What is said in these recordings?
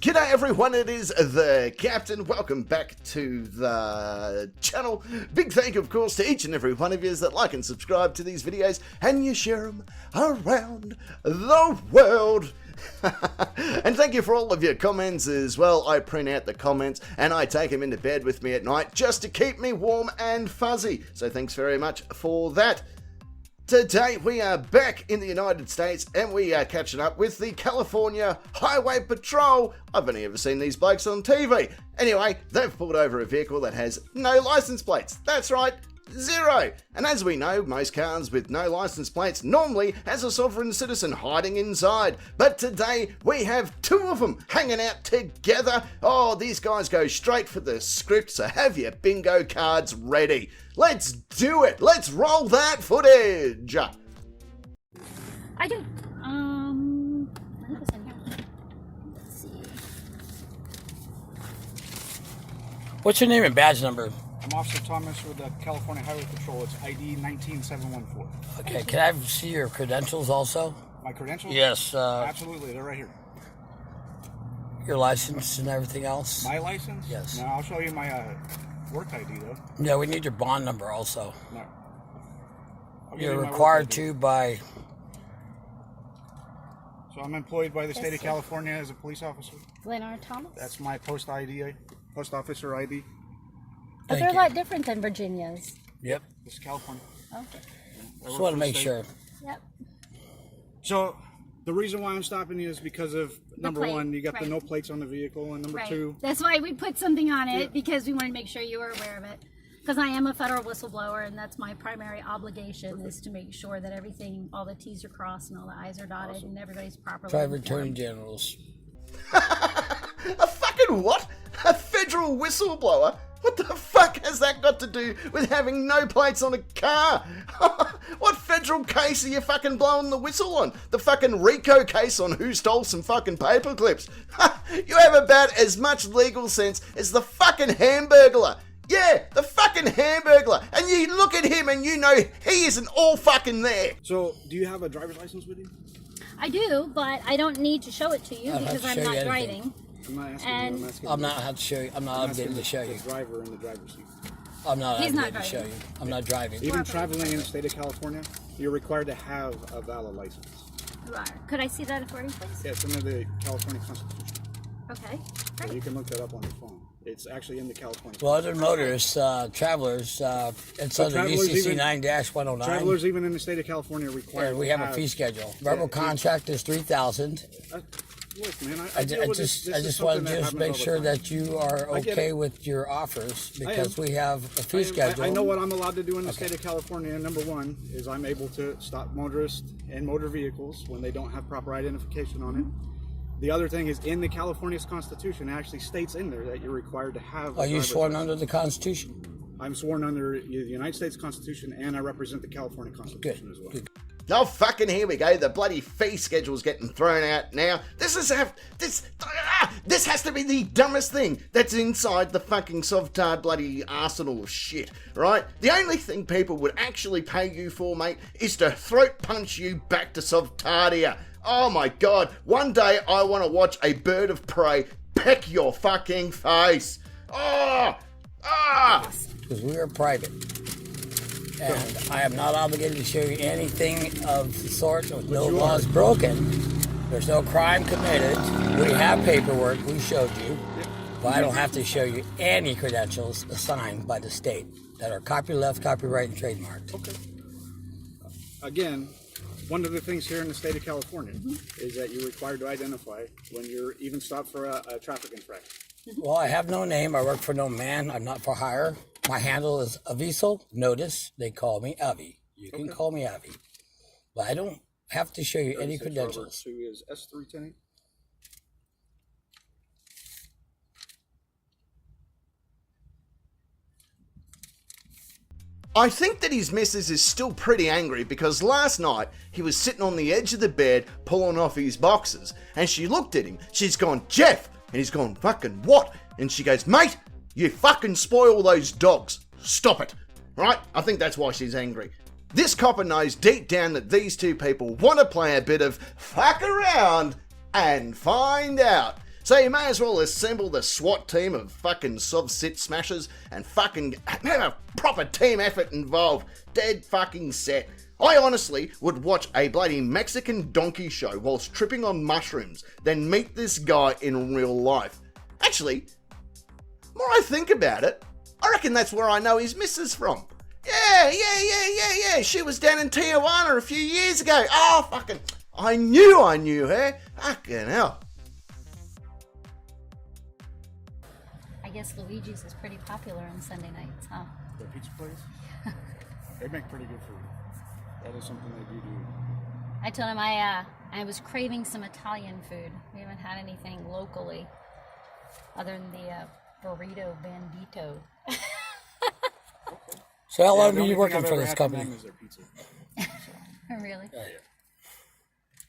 G'day everyone, it is the Captain. Welcome back to the channel. Big thank you, of course, to each and every one of you that like and subscribe to these videos and you share them around the world. And thank you for all of your comments as well. I print out the comments and I take them into bed with me at night just to keep me warm and fuzzy. So thanks very much for that. Today we are back in the United States and we are catching up with the California Highway Patrol. I've only ever seen these blokes on TV. Anyway, they've pulled over a vehicle that has no license plates. That's right, zero. And as we know, most cars with no license plates normally has a sovereign citizen hiding inside. But today we have two of them hanging out together. Oh, these guys go straight for the script, so have your bingo cards ready. Let's do it. Let's roll that footage. I do. I think it's in here. Let's see. What's your name and badge number? I'm Officer Thomas with the California Highway Patrol. It's ID 19714. Okay, can I see your credentials also? My credentials? Yes. Absolutely, they're right here. Your license and everything else? My license? Yes. No, I'll show you my work ID though. Yeah, we need your bond number also. No. You're required to by... So I'm employed by the state of California as a police officer. Leonard Thomas? That's my post officer ID. But they're a lot different than Virginia's. Yep. This is California. Okay. Just want to make sure. Yep. So the reason why I'm stopping you is because of number plate, one, you got right. the no plates on the vehicle, and number two. That's why we put something on it, because we wanted to make sure you were aware of it. Because I am a federal whistleblower, and that's my primary obligation, is to make sure that everything, all the T's are crossed and all the I's are dotted, and everybody's properly Private informed. Attorney Generals. A fucking what? A federal whistleblower? What the fuck has that got to do with having no plates on a car? What federal case are you fucking blowing the whistle on? The fucking RICO case on who stole some fucking paper clips? You have about as much legal sense as the fucking Hamburglar. Yeah, the fucking Hamburglar. And you look at him and you know he isn't all fucking there. So do you have a driver's license with you? I do, but I don't need to show it to you because I'm not driving. I'm not asking And- you. I'm asking I'm you. not have to show you. I'm not obligated to show you. The driver in the driver's seat. I'm not He's not obligated to show driving. you. I'm not driving. Even traveling in the state of California, you're required to have a valid license. You are. Could I see that authority, please? Yeah, it's under the California Constitution. Okay, So you great. can look that up on your phone. It's actually in the California. Well, other motorists, travelers, it's So under travelers UCC even- 9-109. Travelers even in the state of California are required. And we to have a fee schedule. Verbal Yeah, contract is $3,000. Look, man, I deal with just this is want something to that just happens make all the sure time. that you are I get okay it. with your offers, because am. we have a fee schedule. I know what I'm allowed to do in the state of California. Number one is I'm able to stop motorists and motor vehicles when they don't have proper identification on it. The other thing is, in the California's Constitution, it actually states in there that you're required to have. Are you sworn under the Constitution? I'm sworn under the United States Constitution, and I represent the California Constitution as well. Good. Oh, fucking here we go. The bloody fee schedule's getting thrown out now. This has to be the dumbest thing that's inside the fucking SovCit bloody arsenal of shit, right? The only thing people would actually pay you for, mate, is to throat punch you back to SovCitia. Oh my god, one day I want to watch a bird of prey peck your fucking face. Oh! Ah! Because we are private. And I am not obligated to show you anything of the sort, with no laws broken. There's no crime committed. We have paperwork we showed you. But I don't have to show you any credentials assigned by the state that are copyleft, copyright, and trademarked. Okay. Again, one of the things here in the state of California is that you're required to identify when you're even stopped for a traffic infraction. Well, I have no name. I work for no man. I'm not for hire. My handle is Avisal. Notice they call me Avi. You can call me Avi. But I don't have to show you any credentials. Who is S310? I think that his missus is still pretty angry because last night he was sitting on the edge of the bed pulling off his boxers and she looked at him. She's gone, Jeff! And he's gone, fucking what? And she goes, mate, you fucking spoil those dogs. Stop it. Right? I think that's why she's angry. This copper knows deep down that these two people want to play a bit of fuck around and find out. So you may as well assemble the SWAT team of fucking SovCit smashers and fucking have a proper team effort involved. Dead fucking set. I honestly would watch a bloody Mexican donkey show whilst tripping on mushrooms, then meet this guy in real life. Actually, the more I think about it, I reckon that's where I know his missus from. Yeah. She was down in Tijuana a few years ago. Oh, fucking, I knew her. Fucking hell. I guess Luigi's is pretty popular on Sunday nights, huh? The pizza place? They make pretty good food. That is something they do. I told him I was craving some Italian food. We haven't had anything locally other than the burrito bandito. So how long have you been working for this company? Is their pizza. Really? Yeah.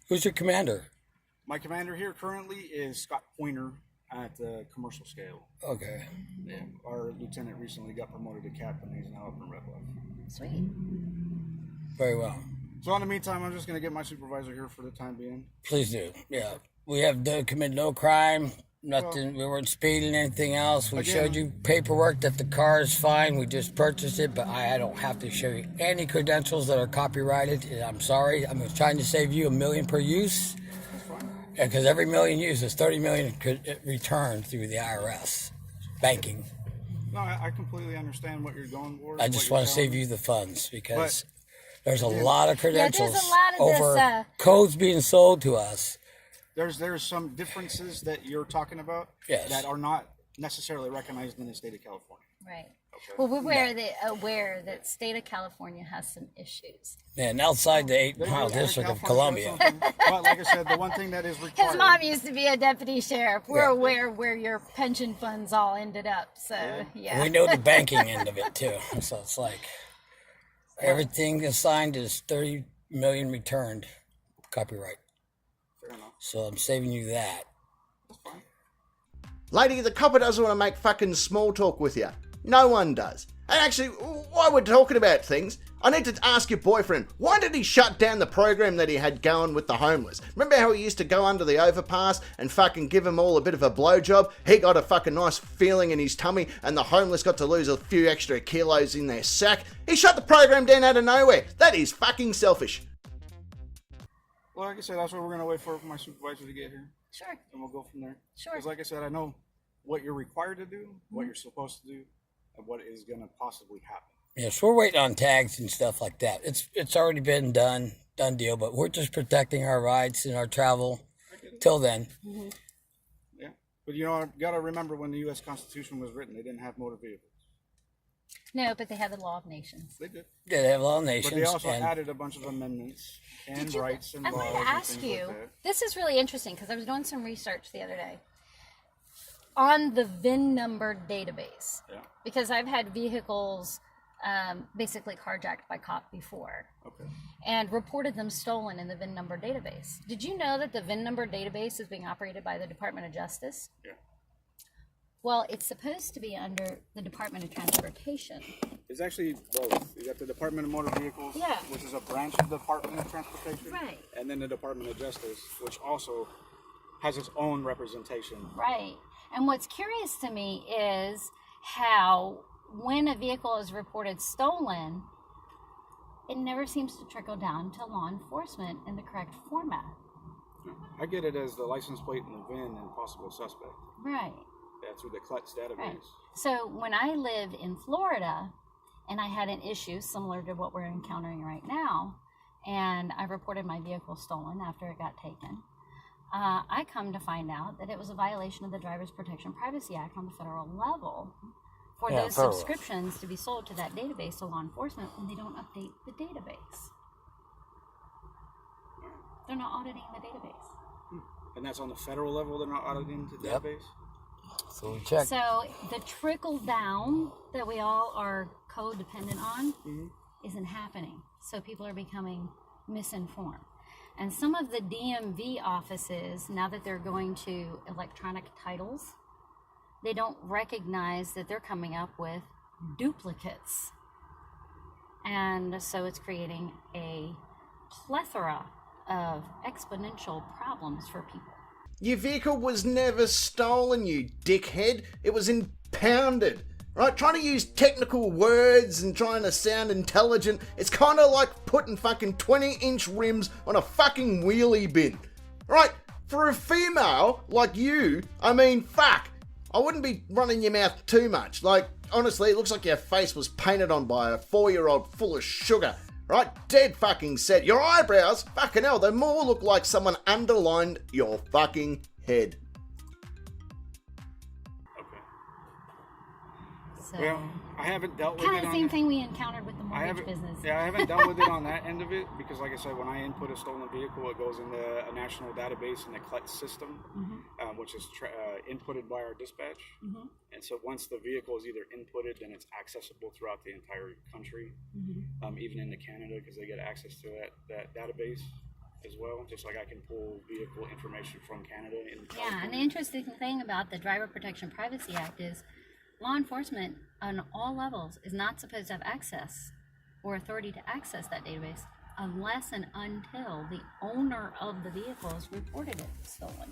Who's your commander? My commander here currently is Scott Pointer at the commercial scale. Okay. Yeah, our lieutenant recently got promoted to captain. He's now up in Red Bluff. Sweet. Very well. So in the meantime, I'm just going to get my supervisor here for the time being. Please do. Yeah. We have committed no crime. Nothing. We weren't speeding, anything else. We showed you paperwork that the car is fine. We just purchased it, but I don't have to show you any credentials that are copyrighted. And I'm sorry. I'm trying to save you $1 million per use. That's fine. Because every million used is $30 million could return through the IRS banking. No, I completely understand what you're going for. I just want to save you the funds because there's a lot of credentials there's a lot of over codes being sold to us. There's some differences that you're talking about that are not necessarily recognized in the state of California. Right. Okay. Well, we're aware that state of California has some issues. And outside the 8-mile district of Columbia. But like I said, the one thing that is required. His mom used to be a deputy sheriff. We're aware where your pension funds all ended up. So, yeah. We know the banking end of it, too. So it's like everything assigned is $30 million returned copyright. Fair enough. So I'm saving you that. That's fine. Lady, the copper doesn't want to make fucking small talk with you. No one does. And actually, while we're talking about things, I need to ask your boyfriend, why did he shut down the program that he had going with the homeless? Remember how he used to go under the overpass and fucking give them all a bit of a blowjob? He got a fucking nice feeling in his tummy and the homeless got to lose a few extra kilos in their sack. He shut the program down out of nowhere. That is fucking selfish. Well, like I said, that's what we're going to wait for my supervisor to get here. Sure. And we'll go from there. Sure. Because like I said, I know what you're required to do, what you're supposed to do, and what is going to possibly happen. Yes, we're waiting on tags and stuff like that. It's already been done deal, but we're just protecting our rights and our travel till then. Mm-hmm. Yeah. But you know, you got to remember when the U.S. Constitution was written, they didn't have motor vehicles. No, but they had the Law of Nations. They did. Yeah, they have all nations. But they also added a bunch of amendments and rights and I laws. wanted to ask and things you, like that. this is really interesting because I was doing some research the other day on the VIN number database. Yeah. Because I've had vehicles basically carjacked by cop before. Okay. And reported them stolen in the VIN number database. Did you know that the VIN number database is being operated by the Department of Justice? Yeah. Well, it's supposed to be under the Department of Transportation. It's actually both. You got the Department of Motor Vehicles, which is a branch of the Department of Transportation. Right. And then the Department of Justice, which also has its own representation. Right. And what's curious to me is how when a vehicle is reported stolen, it never seems to trickle down to law enforcement in the correct format. I get it as the license plate and the VIN and possible suspect. Right. That's through the CLETS database. Right. So when I lived in Florida and I had an issue similar to what we're encountering right now, and I reported my vehicle stolen after it got taken, I come to find out that it was a violation of the Driver's Protection Privacy Act on the federal level for those subscriptions to be sold to that database to law enforcement when they don't update the database. They're not auditing the database. And that's on the federal level, they're not auditing the database? So we check. So the trickle down that we all are codependent on isn't happening. So people are becoming misinformed. And some of the DMV offices, now that they're going to electronic titles, they don't recognize that they're coming up with duplicates. And so it's creating a plethora of exponential problems for people. Your vehicle was never stolen, you dickhead. It was impounded. Right? Trying to use technical words and trying to sound intelligent, it's kind of like putting fucking 20-inch rims on a fucking wheelie bin. Right? For a female like you, I mean, fuck. I wouldn't be running your mouth too much. Like, honestly, it looks like your face was painted on by a 4-year-old full of sugar. Right? Dead fucking set. Your eyebrows, fucking hell, they more look like someone underlined your fucking head. So, Well, I haven't dealt with kind it of the on same that. thing we encountered with the I mortgage haven't, business. yeah, I haven't dealt with it on that end of it because, like I said, when I input a stolen vehicle, it goes into a national database in the CLET system, which is inputted by our dispatch. And so once the vehicle is either inputted, then it's accessible throughout the entire country, even into Canada, because they get access to that database as well. Just like I can pull vehicle information from Canada. Yeah, and the interesting thing about the Driver Protection Privacy Act is law enforcement on all levels is not supposed to have access or authority to access that database unless and until the owner of the vehicles reported it stolen.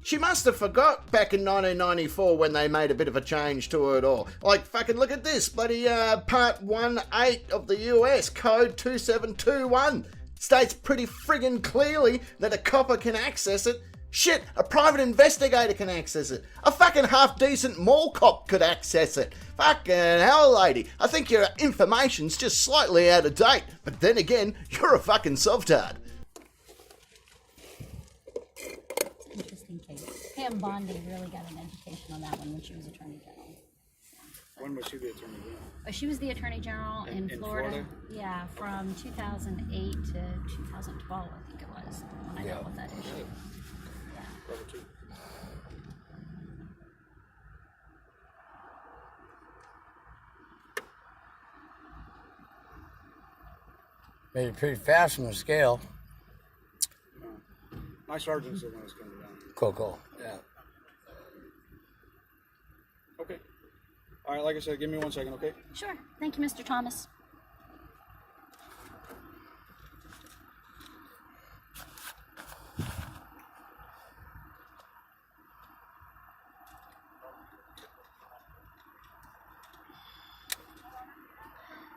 She must have forgot back in 1994 when they made a bit of a change to it all. Like, fucking look at this, bloody Part 1.8 of the US Code 2721 states pretty friggin' clearly that a copper can access it. Shit, a private investigator can access it. A fucking half-decent mall cop could access it. Fucking hell, lady. I think your information's just slightly out of date. But then again, you're a fucking sovtard. Interesting case. Pam Bondi really got an education on that one when she was Attorney General. When was she the Attorney General? She was the Attorney General in Florida. Yeah, from 2008 to 2012, I think it was, when I dealt with that issue. Made it pretty fast from the scale. My sergeant's the one that's coming down. Coco, yeah. Okay. All right, like I said, give me 1 second, okay? Sure. Thank you, Mr. Thomas.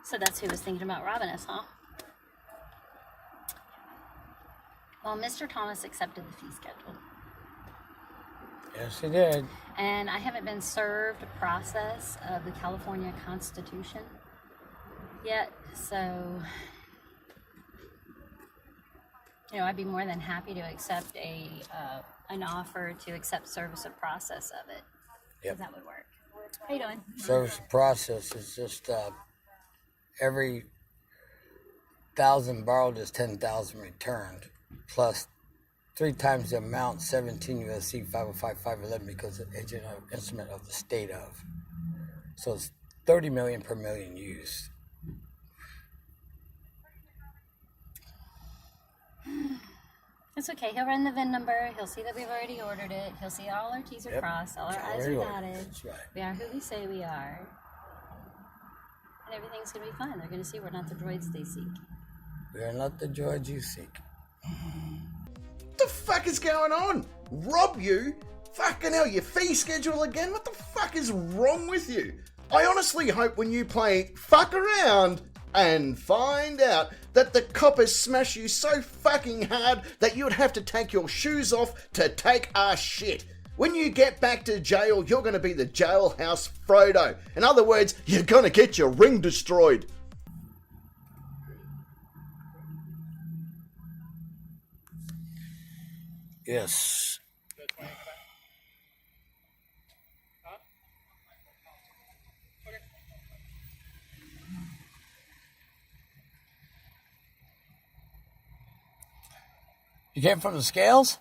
So that's who was thinking about robbing us, huh? Well, Mr. Thomas accepted the fee schedule. Yes, he did. And I haven't been served a process of the California Constitution yet, so, I'd be more than happy to accept an offer to accept service of process of it. Yep. That would work. How you doing? Service of process is just every 1,000 borrowed is 10,000 returned, plus 3 times the amount, 17 U.S.C. 505-511, because it's agent or instrument of the state of. So it's 30 million per million used. It's okay. He'll run the VIN number. He'll see that we've already ordered it. He'll see all our T's are crossed, all our I's are dotted. That's right. We are who we say we are. And everything's going to be fine. They're going to see we're not the droids they seek. We are not the droids you seek. What the fuck is going on? Rob you? Fucking hell, your fee schedule again? What the fuck is wrong with you? I honestly hope when you play fuck around and find out that the coppers smash you so fucking hard that you would have to take your shoes off to take a shit. When you get back to jail, you're going to be the jailhouse Frodo. In other words, you're going to get your ring destroyed. Yes. You came from the scales?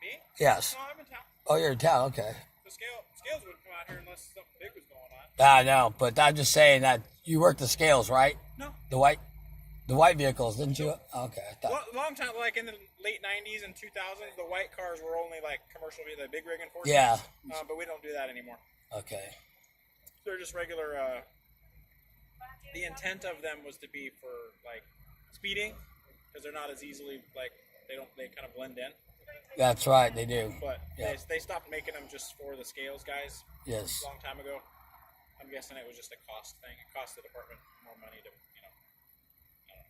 Me? Yes. No, I'm in town. Oh, you're in town, okay. The scales wouldn't come out here unless something big was going on. I know, but I'm just saying that you worked the scales, right? No. The white vehicles, didn't you? Okay, I thought. Long time, like in the late 90s and 2000s, the white cars were only like commercial, the big rig enforcement. Yeah. But we don't do that anymore. Okay. They're just regular, the intent of them was to be for like speeding, because they're not as easily, like, they kind of blend in. That's right, they do. But Yeah. they stopped making them just for the scales guys Yes. a long time ago. I'm guessing it was just a cost thing. It cost the department more money to, I don't know.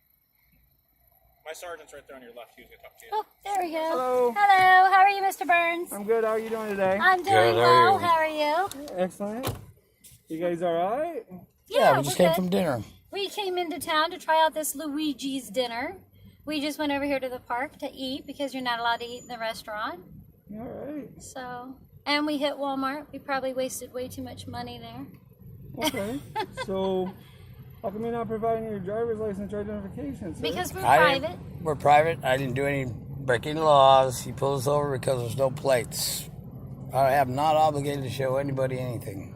My sergeant's right there on your left. He was going to talk to you. Oh, there we go. Hello. Hello. How are you, Mr. Burns? I'm good. How are you doing today? I'm doing Good, how are well. you? How are you? Excellent. You guys all right? Yeah, we just we're came good. from dinner. We came into town to try out this Luigi's dinner. We just went over here to the park to eat because you're not allowed to eat in the restaurant. All right. So, and we hit Walmart. We probably wasted way too much money there. Okay. So, how come you're not providing your driver's license or identification, sir? Because we're I private. didn't- We're private. I didn't do any breaking the laws. He pulled us over because there's no plates. I am not obligated to show anybody anything.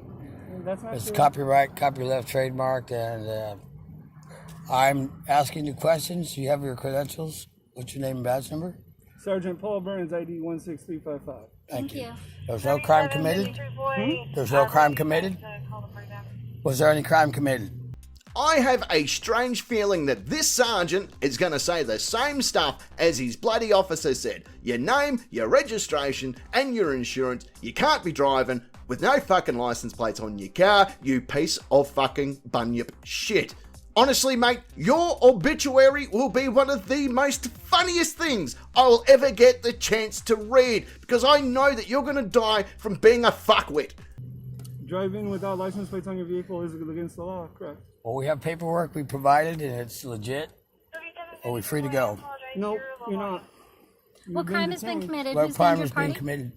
That's not It's true. copyright, copyleft, trademark, and I'm asking you questions. You have your credentials. What's your name and badge number? Sergeant Paul Burns, ID 16355. Thank you. There's no crime committed? There's no crime committed? Was there any crime committed? I have a strange feeling that this sergeant is going to say the same stuff as his bloody officer said. Your name, your registration, and your insurance. You can't be driving with no fucking license plates on your car, you piece of fucking bunyip shit. Honestly, mate, your obituary will be one of the most funniest things I'll ever get the chance to read, because I know that you're going to die from being a fuckwit. Driving without license plates on your vehicle is against the law, correct? Well, we have paperwork we provided and it's legit. Are we free to go? No, you're not. What crime has been detained. committed? What Who's crime named has your been party? committed?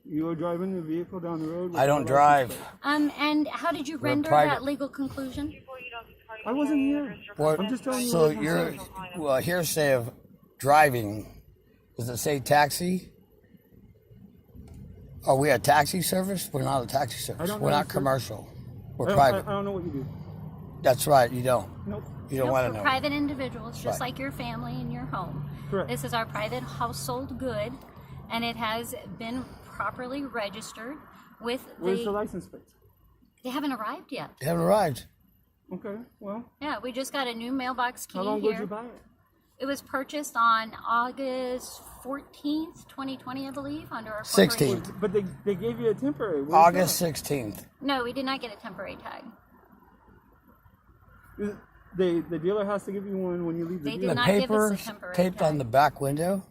You were driving a vehicle down the road. I don't without drive. license plate. And how did you render private. that legal conclusion? I wasn't here. What? I'm just telling you So what I'm you're saying. well, hearsay of driving. Does it say taxi? Are we a taxi service? We're not a taxi service. don't We're know, not sir. commercial. We're I private. don't know what you do. That's right. You don't. Nope. You don't Nope, want we're to know. private individuals, just Right. like your family and your home. Correct. This is our private household good, and it has been properly registered with Where's the license plate? They haven't arrived yet. They haven't arrived. Okay, well, Yeah, we just got a new mailbox key how long here. did you buy it? It was purchased on August 14th, 2020, I believe, under our 16th. corporation. But they gave you a temporary. Where's August that? 16th. No, we did not get a temporary tag. The dealer has to give you one when you leave the They dealer. did The not give us a paper temporary taped tag. on the back window,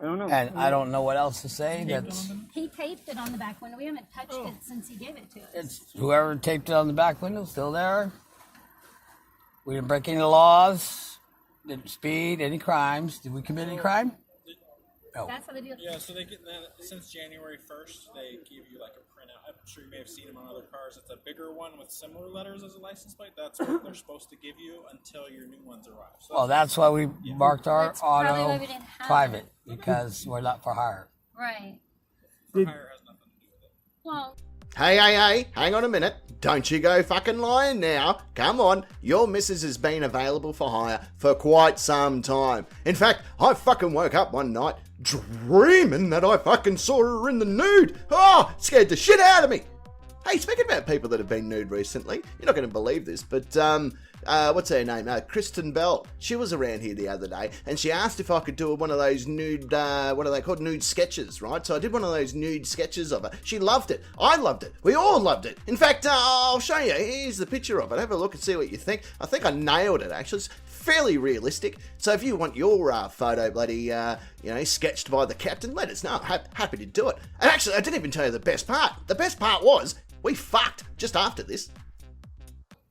I don't know. and I don't know what else to say. That's He taped it on the back window. We haven't touched it since he gave it to us. it's whoever taped it on the back window still there. We didn't break any laws. Didn't speed any crimes. Did we commit any crime? No. That's how the deal. Yeah, so they get since January 1st, they give you like a printout. I'm sure you may have seen them on other cars. It's a bigger one with similar letters as a license plate. That's what they're supposed to give you until your new ones arrive. So Well, that's why we marked our That's probably why auto we didn't have private, it. because we're not for hire. Right. hire has nothing to do with it. Well, Hey, hang on a minute. Don't you go fucking lying now. Come on, your missus has been available for hire for quite some time. In fact, I fucking woke up one night dreaming that I fucking saw her in the nude. Oh, scared the shit out of me. Hey, speaking about people that have been nude recently, you're not going to believe this, but what's her name? Kristen Bell. She was around here the other day, and she asked if I could do one of those nude, what are they called? Nude sketches, right? So I did one of those nude sketches of her. She loved it. I loved it. We all loved it. In fact, I'll show you. Here's the picture of it. Have a look and see what you think. I think I nailed it, actually. It's fairly realistic. So if you want your photo bloody, sketched by the captain, let us know. Happy to do it. And actually, I didn't even tell you the best part. The best part was we fucked just after this.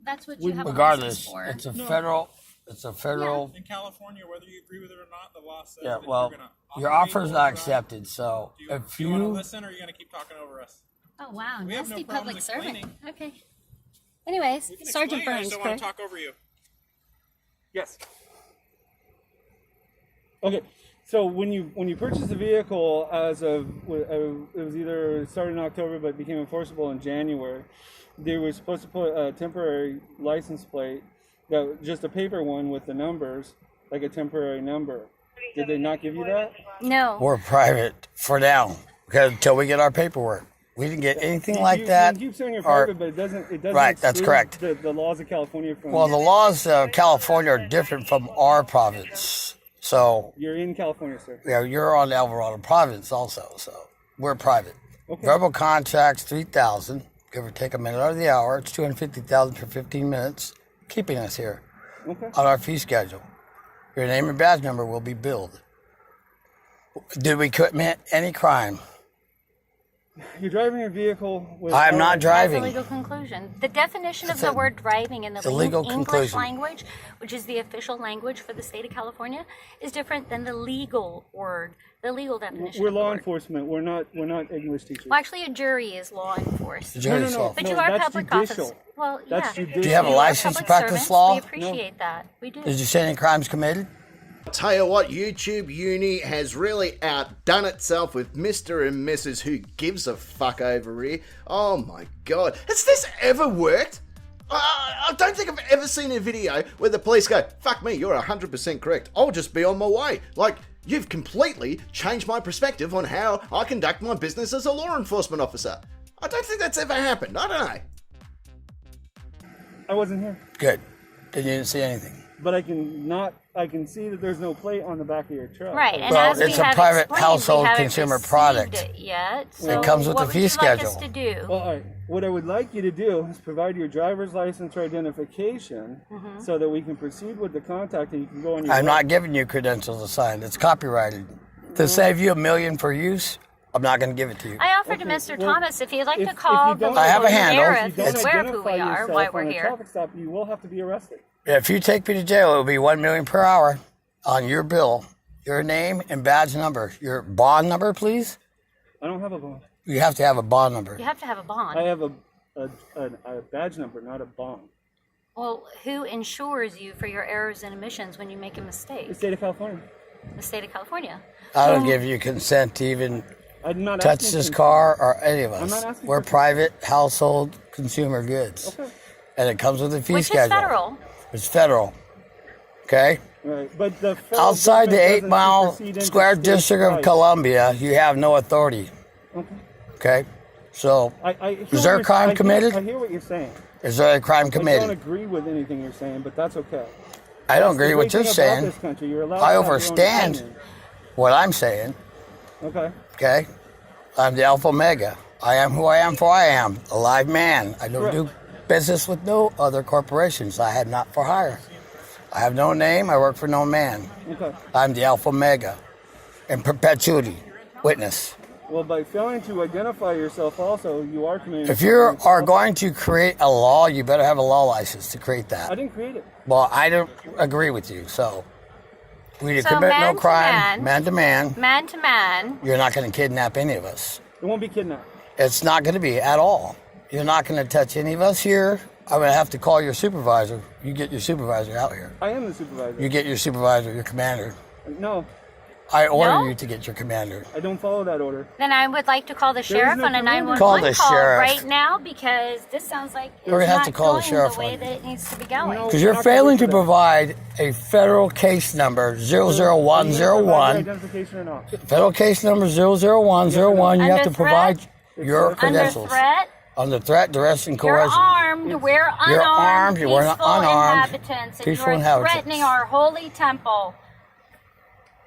that's what you have a license Regardless, for. it's a federal. It's a federal. In California, whether you agree with it or not, the law says Yeah. that Well, you're gonna your operate offer's or not drive. accepted. So if Do you want to you listen, or are you going to keep talking over us? Oh, wow. We have no Nasty problem public servant. explaining. Okay. Anyways, We can Sergeant explain, I Burns. just don't want to talk over you. Yes. Okay, so when you purchase the vehicle as of it was either started in October but became enforceable in January, they were supposed to put a temporary license plate, that just a paper one with the numbers, like a temporary number. Did they not give you that? No. we're private for now, because until we get our paperwork, we didn't get anything like you, that. You keep saying you're or- private, but it doesn't. Right, that's exclude correct. The laws of California from. Well, the laws of California are different from our province. So You're in California, sir. yeah, you're on Alvarado province also. So we're private. Okay. Verbal contracts 3,000, give or take a minute out of the hour. It's 250,000 for 15 minutes, keeping us here Okay. on our fee schedule. Your name and badge number will be billed. Did we commit any crime? You're driving a vehicle with. I am not That's a driving. legal conclusion. The definition of That's the a word driving in the legal English conclusion. language, which is the official language for the state of California, is different than the legal word, the legal definition. We're of the law word. enforcement. We're not English teachers. Well, actually, a jury is law enforced. The jury's fault. But No, you are that's public judicial. office. Well, That's yeah. judicial. Do you have a You are license to public practice servants. law? We appreciate that. We do. Did you see any crimes committed? Tell you what, YouTube Uni has really outdone itself with Mr. and Mrs. Who Gives a Fuck over here. Oh my god. Has this ever worked? I don't think I've ever seen a video where the police go, fuck me, you're 100% correct. I'll just be on my way. Like, you've completely changed my perspective on how I conduct my business as a law enforcement officer. I don't think that's ever happened. I don't know. I wasn't here, Good. Then you didn't see anything. but I can see that there's no plate on the back of your truck. Right, and Well, as we it's a have private explained, household we haven't consumer received product. it yet. So comes with what the fee would you like us schedule. to do? Well, all right. What I would like you to do is provide your driver's license or identification so that we can proceed with the contact and you can go on your I'm way. not giving you credentials to sign. It's copyrighted. To save you $1 million for use, I'm not going to give it to you. I offered to Okay, Mr. well, Thomas if he'd like if to call you the don't- I have a local handle. sheriff If you and don't swear who identify we are, yourself why on we're a here. traffic stop, you will have to be arrested. If you take me to jail, it will be $1 million per hour on your bill. Your name and badge number. Your bond number, please. I don't have a bond. You have to have a bond number. You have to have a bond. I have a badge number, not a bond. Well, who insures you for your errors and omissions when you make a mistake? The state of California. The state of California. I don't give you consent to even I'm not touch asking this for- car or any of I'm not us. asking We're for- private household consumer goods. Okay. And it comes with a fee Which schedule. is federal. It's federal. Okay? Right, but the federal Outside the government 8 doesn't mile supersede into square state district of rights. Columbia, you have no authority. Okay. Okay? So, I hear is there what a crime I committed? hear what you're saying. is there a crime I don't committed? agree with anything you're saying, but that's okay. I don't The agree with great what you're thing about saying. this country, you're allowed I to have your own understand opinion. what I'm saying. Okay. Okay? I'm the Alpha Omega. I am who I am, for I am. A live man. I don't Correct. do business with no other corporations. I have not for hire. I have no name. I work for no man. Okay. I'm the Alpha Omega. In perpetuity. Witness. Well, by failing to identify yourself also, you are committing... If you are going to create a law, you better have a law license to create I that. didn't create it. Well, I don't agree with you, so we So commit no man to crime, man. man to man. Man to man. You're not going to kidnap any of us. It won't be kidnapped. It's not going to be at all. You're not going to touch any of us here. I'm going to have to call your supervisor. You get your supervisor out here. I am the supervisor. You get your supervisor, your commander. No, I order No? you to get your commander. I don't follow that order. Then I would like to call the is sheriff no on a commander. 911 Call the sheriff. right now because this sounds like it's We're gonna have not to call the going sheriff the way on that it needs to be going. No. Because you're Not gonna failing do to that. provide a federal case number Are you gonna provide 00101. identification or not? Federal case number 00101. You have Under to provide threat? your Under credentials. threat, Under threat, duress, and you're coercion. armed, we're unarmed, You're armed, we're peaceful unarmed, inhabitants, and peaceful you're inhabitants. threatening our holy temple.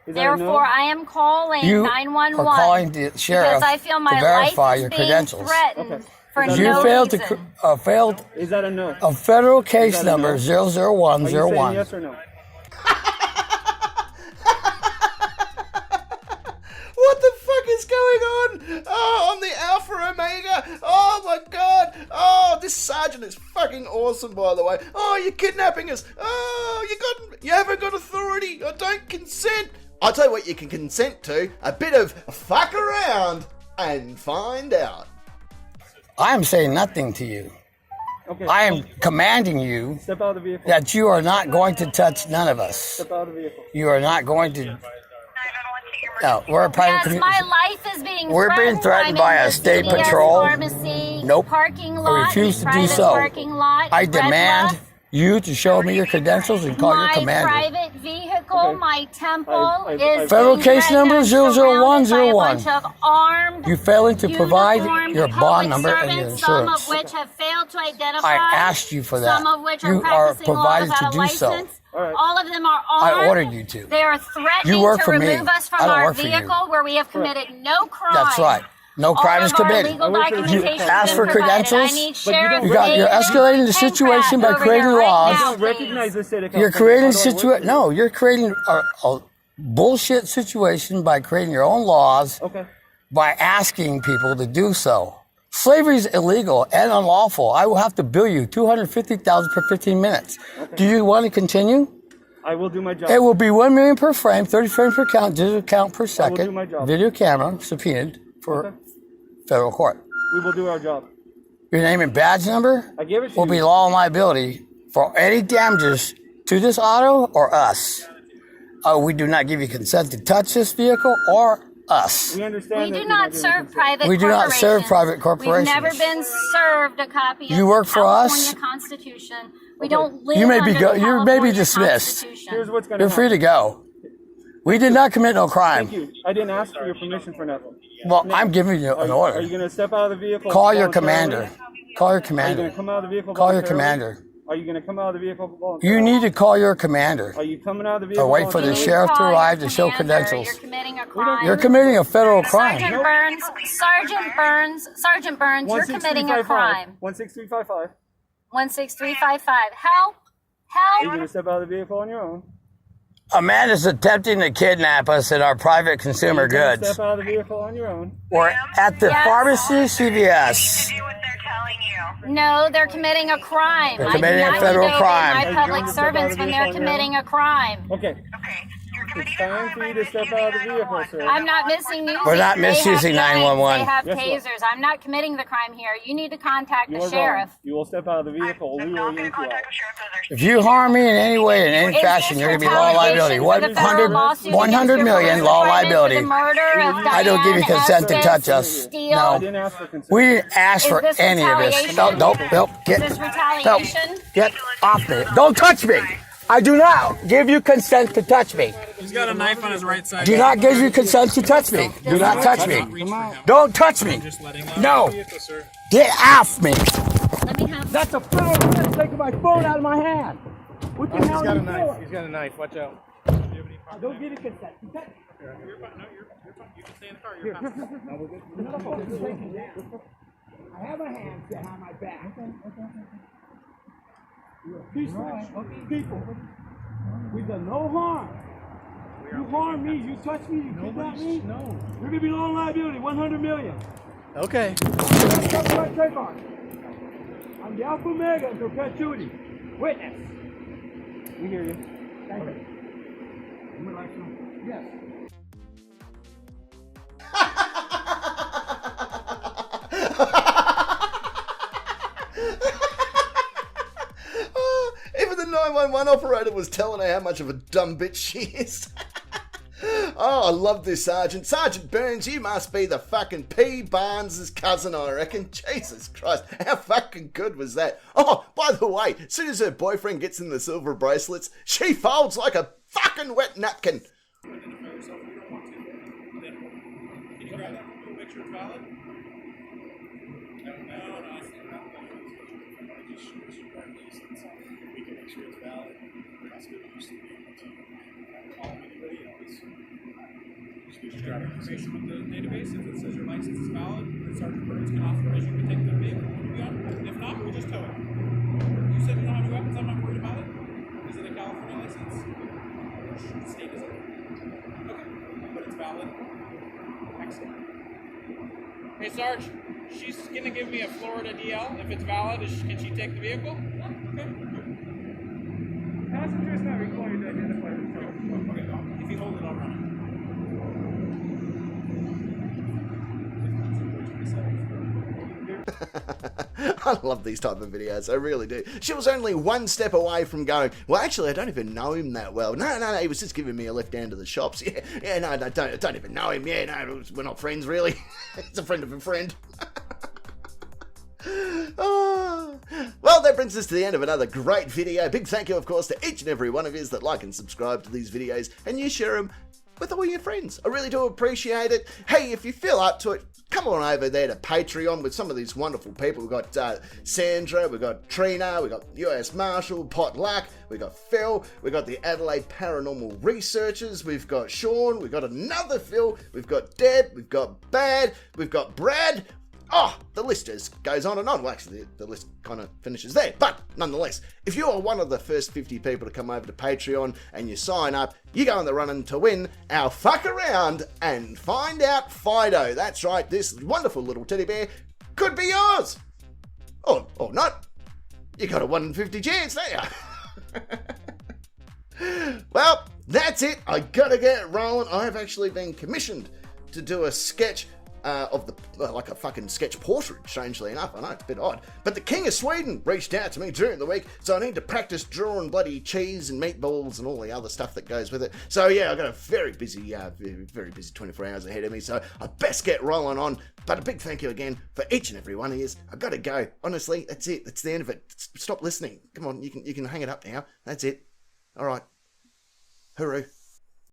Is that a no? Therefore, I am calling You 911 are calling the sheriff because I feel my to verify life is your being credentials. threatened Okay. for Is that You no failed reason. to failed Is that a no? a federal case Is that a number no? Are you 00101. saying yes or no? What the fuck is going on? Oh, I'm the Alpha Omega. Oh my god. Oh, this sergeant is fucking awesome, by the way. Oh, you're kidnapping us. Oh, you haven't got authority. I don't consent. I'll tell you what you can consent to. A bit of fuck around and find out. I am saying nothing to you. Okay. I am commanding you Step out of the vehicle. that you are not going to touch none of us. Step out of the vehicle. You are not going to. No, we're a private Yes, community. my life is being We're being threatened by I'm in a the state CVS patrol. Pharmacy Nope. parking I lot, refuse to do private so. parking lot. I Red demand Bluff. you to show me your credentials and call your My commander. private vehicle, Okay. my temple I've- is Federal being case threatened. number I'm surrounded 00101. by a bunch of armed, You failing to provide uniformed your public bond number and your servants, some insurance. of which have failed to identify. I asked you for that. Some of which are You are practicing laws provided without to a do so. license. All right. All of them are I armed. ordered you to. They are threatening You work to for me. remove us from I don't our work for you. vehicle where we have committed no crime. That's right. No crime is All of our committed. legal I work for the documentation You asked has for been provided. credentials, I need but you don't Sheriff you're David escalating the situation Pencraft by over creating here right laws. I now, don't please. recognize the state of You're California. creating How do I work for you? No, you're creating a bullshit situation by creating your own laws Okay. by asking people to do so. Slavery is illegal and unlawful. I will have to bill you $250,000 per 15 minutes. Okay. Do you want to continue? I will do my job. It will be 1 million per frame, 30 frames per count, digital count per do second, my job. video camera subpoenaed for Okay. federal court. We will do our job. Your name and badge number I gave it to will you. be law and liability for any damages to this auto or us. We do not give you consent to touch this vehicle or us. We understand We that do you're not doing serve consent. private We do not serve private corporations. We've never been served a copy of You work the for us? California Constitution. We don't live You may under be the you may be California dismissed. Constitution. Here's what's going to You're happen. free to go. We did not commit no crime. Thank you. I didn't ask for your permission for nothing. Well, I'm giving you an Are order. you going to step out of the vehicle? Call your voluntarily? commander. Call your Are you going commander. to come out of the vehicle Call your voluntarily? commander. Are you going to come out of the vehicle voluntarily? You need to call your commander. Are you coming out of the vehicle Or wait for the voluntarily? sheriff to Call your arrive to show commander. credentials. You're committing a crime. You're committing a federal crime. Sergeant Burns, you're committing a 16355. crime. 16355. 16355. Help! Are you going to Help! step out of the vehicle on your own? A man is attempting to kidnap us in our private consumer Are you gonna goods. Step out of the vehicle on your own. We're at the Yes. pharmacy CVS. Do what they're telling you. No, they're committing a crime. They're committing a I do not federal need to crime. obey Are you my going public to step out of servants the when vehicle they're on your own? committing a crime. Okay. Okay. You're It's committing a time crime for by you to step misusing out of the vehicle, 911. sir. I'm not misusing. We're not They have misusing guns, 911. They have Guess what? tasers. I'm not committing the crime here. You need to contact You the are sheriff. wrong. You will step out of the vehicle. We I'm will not going to yank you out. contact the sheriff. Those are If you harm me in any way, in any Is fashion, this you're going to be law and liability. retaliation for the federal 100, lawsuit 100 against your million first law appointment for liability. the murder of I don't give you Diane consent to Estes touch us. Steele? I No. didn't ask for consent. We didn't ask for this any of this. retaliation? Nope, nope. Is Get, this nope. retaliation? Get off me. Don't touch me. I do not give you consent to touch me. He's got a knife on his right side. Do not give you consent to touch me. Do not touch me. Don't touch me. No. Get off me. Let me have. That's a federal offense taking my phone out of my hand. What the hell are you doing? He's got a knife. Watch out. Don't give you consent to touch me. You're fine. No, you're fine. You can stay in the car. You're fine. I have a hand behind my back. Peaceful people. We've done no harm. You harm me, you touch me, you kidnap me. No. You're gonna be long liability, 100 million. Okay. Copyright trademark. I'm the Alpha Omega in perpetuity. Witness. We hear you. Thank you. Yes. Even the 911 operator was telling her how much of a dumb bitch she is. Oh, I love this Sergeant. Sergeant Burns, you must be the fucking P. Barnes' cousin, I reckon. Jesus Christ, how fucking good was that? Oh, by the way, as soon as her boyfriend gets in the silver bracelets, she folds like a fucking wet napkin. Can you grab that? Make sure it's valid? No, I think that just show us your driver's license. We can make sure it's valid. That's what we used to be able to call anybody else. Just grab information with the database. If it says your license is valid, then Sergeant Burns can authorize you to take the vehicle. If not, we'll just tow it. You said you don't have any weapons. I'm not worried about it. Is it a California license? Which state is it? Okay, but it's valid. Excellent. Hey, Sarge, she's going to give me a Florida DL. If it's valid, can she take the vehicle? Okay. Passenger is not required to identify themselves. Okay, if you hold it, I'll run I love these type of videos, I really do. She was only one step away from going, well, actually, I don't even know him that well. No, he was just giving me a lift down to the shops. No, I don't even know him. Yeah, no, we're not friends, really. It's a friend of a friend. Oh. Well, that brings us to the end of another great video. Big thank you, of course, to each and every one of you that like and subscribe to these videos, and you share them with all your friends. I really do appreciate it. Hey, if you feel up to it, come on over there to Patreon with some of these wonderful people. We've got Sandra, we've got Trina, we've got US Marshall, Potluck, we've got Phil, we've got the Adelaide Paranormal Researchers, we've got Sean, we've got another Phil, we've got Deb, we've got Bad, we've got Brad. Oh, the list just goes on and on. Well, actually, the list kind of finishes there. But nonetheless, if you are one of the first 50 people to come over to Patreon and you sign up, you go in the running to win our fuck around and find out Fido. That's right, this wonderful little teddy bear could be yours. Or not. You got a 1 in 50 chance, don't you? Well, that's it. I gotta get rolling. I've actually been commissioned to do a sketch of the like a fucking sketch portrait, strangely enough. I know it's a bit odd, but the King of Sweden reached out to me during the week, so I need to practice drawing bloody cheese and meatballs and all the other stuff that goes with it. So yeah, I've got a very busy 24 hours ahead of me, so I best get rolling on. But a big thank you again for each and every one of you. I gotta go. Honestly, that's it. That's the end of it. Stop listening. Come on, you can hang it up now. That's it. All right. Hooroo.